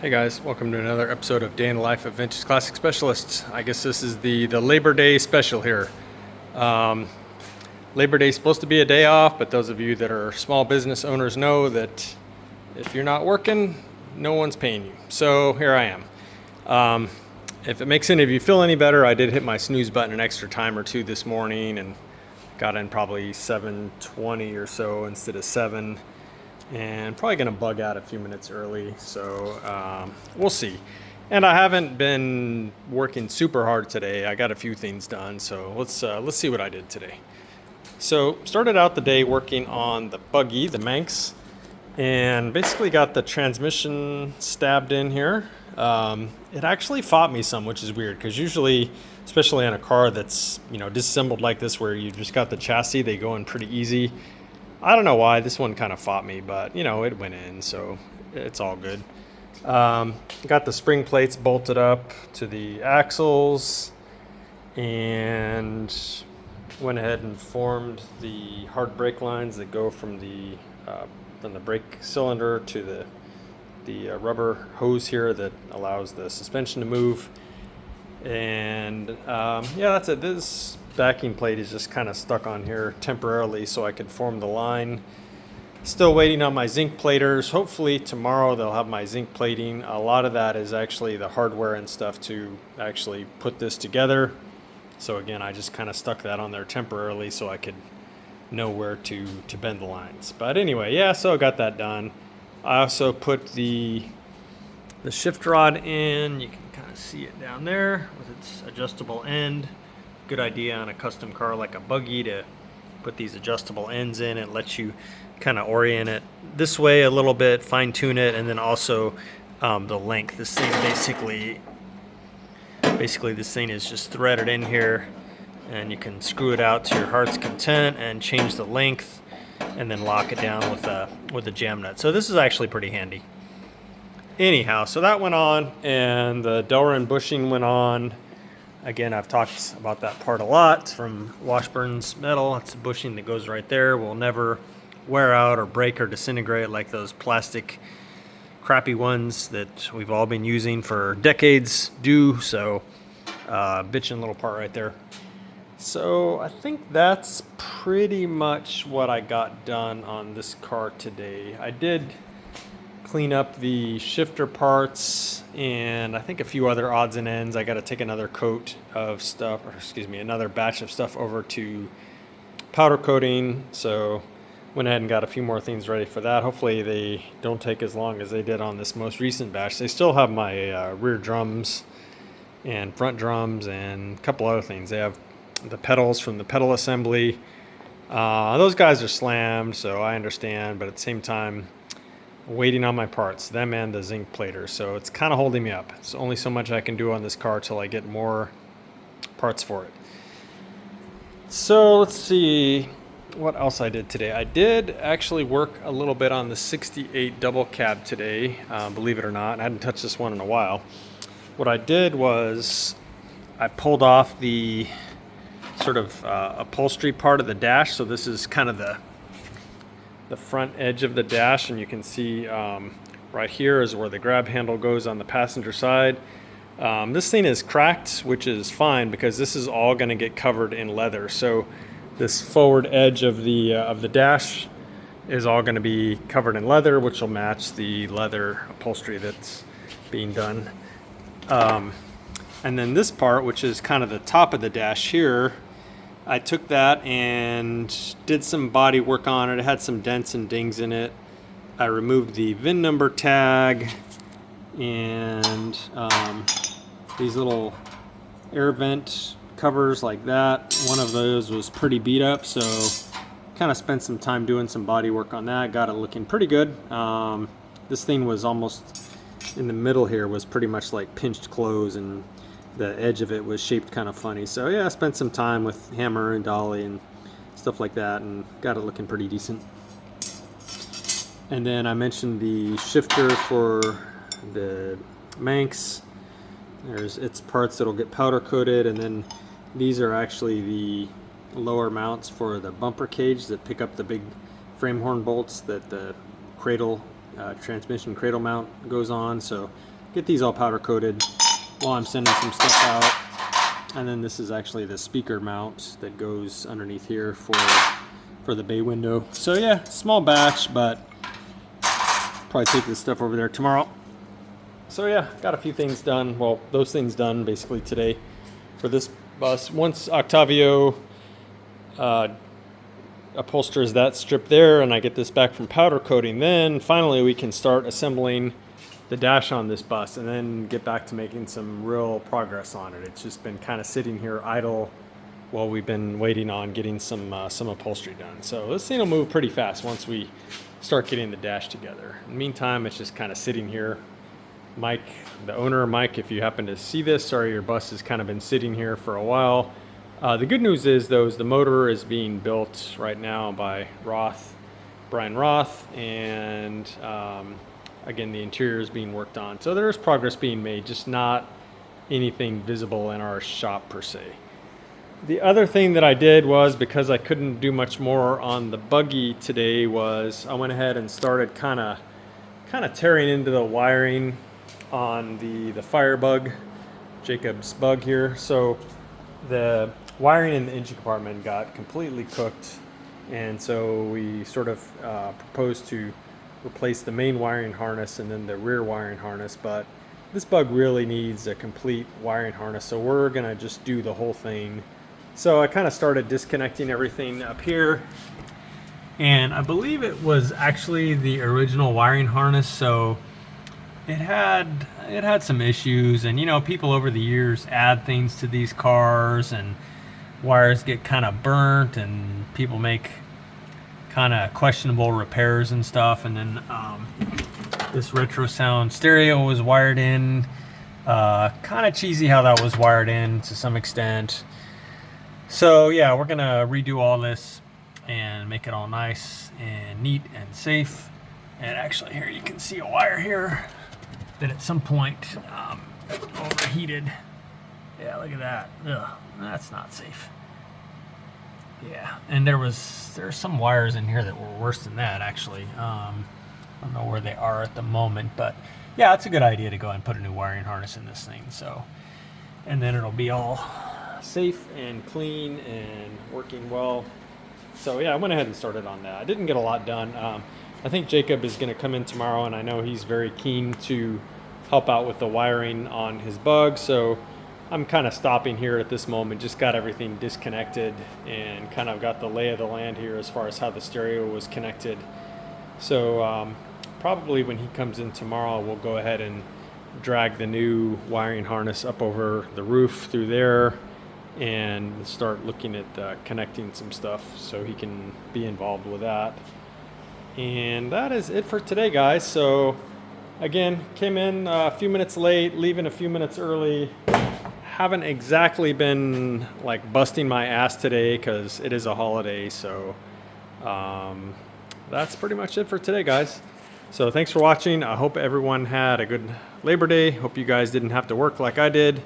Hey guys, welcome to another episode of Day in the Life of Vintage Classic Specialists. I guess this is the Labor Day special here. Labor Day is supposed to be a day off, but those of you that are small business owners know that if you're not working, no one's paying you. So here I am. If it makes any of you feel any better, I did hit my snooze button an extra time or two this morning and got in probably 7:20 or so instead of 7. And probably going to bug out a few minutes early, so we'll see. And I haven't been working super hard today. I got a few things done, so let's see what I did today. So started out the day working on the Buggy, the Manx, and basically got the transmission stabbed in here. It actually fought me some, which is weird because usually, especially on a car that's disassembled like this, where you just got the chassis, they go in pretty easy. I don't know why this one kind of fought me, but it went in, so it's all good. Got the spring plates bolted up to the axles and went ahead and formed the hard brake lines that go from the brake cylinder to the rubber hose here that allows the suspension to move. And yeah, that's it. This backing plate is just kind of stuck on here temporarily so I could form the line. Still waiting on my zinc platers. Hopefully tomorrow they'll have my zinc plating. A lot of that is actually the hardware and stuff to actually put this together. So again, I just kind of stuck that on there temporarily so I could know where to bend the lines. But anyway, yeah, so I got that done. I also put the shift rod in. You can kind of see it down there with its adjustable end. Good idea on a custom car like a Buggy to put these adjustable ends in. It lets you kind of orient it this way a little bit, fine tune it, and then also the length. This thing basically this thing is just threaded in here, and you can screw it out to your heart's content and change the length, and then lock it down with a jam nut. So this is actually pretty handy. Anyhow, so that went on, and the Delrin bushing went on. Again, I've talked about that part a lot from Washburn's metal. It's the bushing that goes right there. Will never wear out or break or disintegrate like those plastic crappy ones that we've all been using for decades do. So, bitchin' little part right there. So I think that's pretty much what I got done on this car today. I did clean up the shifter parts and I think a few other odds and ends. I got to take another coat of stuff, or excuse me, another batch of stuff over to powder coating. So went ahead and got a few more things ready for that. Hopefully they don't take as long as they did on this most recent batch. They still have my rear drums and front drums and a couple other things. They have the pedals from the pedal assembly. Those guys are slammed, so I understand, but at the same time, waiting on my parts, them and the zinc plater, so it's kind of holding me up. It's only so much I can do on this car till I get more parts for it. So let's see what else I did today. I did actually work a little bit on the 68 double cab today, believe it or not. I hadn't touched this one in a while. What I did was I pulled off the sort of upholstery part of the dash. So this is kind of the front edge of the dash, and you can see right here is where the grab handle goes on the passenger side. This thing is cracked, which is fine because this is all going to get covered in leather. So this forward edge of the dash is all going to be covered in leather, which will match the leather upholstery that's being done. And then this part, which is kind of the top of the dash here, I took that and did some body work on it. It had some dents and dings in it. I removed the VIN number tag and these little air vent covers like that. One of those was pretty beat up, so kind of spent some time doing some body work on that. Got it looking pretty good. This thing was almost in the middle here, was pretty much like pinched clothes, and the edge of it was shaped kind of funny. So yeah, I spent some time with hammer and dolly and stuff like that and got it looking pretty decent. And then I mentioned the shifter for the Manx. There's its parts that'll get powder coated, and then these are actually the lower mounts for the bumper cage that pick up the big frame horn bolts that the cradle transmission cradle mount goes on. So get these all powder coated while I'm sending some stuff out. And then this is actually the speaker mount that goes underneath here for the bay window. So yeah, small batch, but probably take this stuff over there tomorrow. So yeah, got a few things done. Well, those things done basically today for this bus. Once Octavio upholsters that strip there and I get this back from powder coating, then finally we can start assembling the dash on this bus and then get back to making some real progress on it. It's just been kind of sitting here idle while we've been waiting on getting some upholstery done. So this thing will move pretty fast once we start getting the dash together. In the meantime, it's just kind of sitting here. Mike, the owner, Mike, if you happen to see this, sorry your bus has kind of been sitting here for a while. The good news is, though, is the motor is being built right now by Brian Roth, and again, the interior is being worked on. So there's progress being made, just not anything visible in our shop per se. The other thing that I did was, because I couldn't do much more on the Buggy today, was I went ahead and started kind of tearing into the wiring on the Firebug, Jacob's bug here. So the wiring in the engine compartment got completely cooked, and so we sort of proposed to replace the main wiring harness and then the rear wiring harness, but this bug really needs a complete wiring harness, so we're gonna just do the whole thing. So I kind of started disconnecting everything up here, and I believe it was actually the original wiring harness, so it had some issues. And you know, people over the years add things to these cars and wires get kind of burnt and people make kind of questionable repairs and stuff. And then this retro sound stereo was wired in, kind of cheesy how that was wired in to some extent. So yeah, we're gonna redo all this and make it all nice and neat and safe. And actually here you can see a wire here that at some point overheated. Yeah, look at that. Ugh, that's not safe. Yeah, and there's some wires in here that were worse than that actually. I don't know where they are at the moment, but yeah, it's a good idea to go and put a new wiring harness in this thing. So, and then it'll be all safe and clean and working well. So yeah, I went ahead and started on that. I didn't get a lot done. I think Jacob is going to come in tomorrow, and I know he's very keen to help out with the wiring on his bug. So I'm kind of stopping here at this moment, just got everything disconnected and kind of got the lay of the land here as far as how the stereo was connected. So probably when he comes in tomorrow, we'll go ahead and drag the new wiring harness up over the roof through there and start looking at connecting some stuff so he can be involved with that. And that is it for today, guys. So again, came in a few minutes late, leaving a few minutes early. Haven't exactly been like busting my ass today because it is a holiday. So that's pretty much it for today, guys. So thanks for watching. I hope everyone had a good Labor Day. Hope you guys didn't have to work like I did.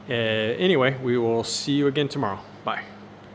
Anyway, we will see you again tomorrow. Bye.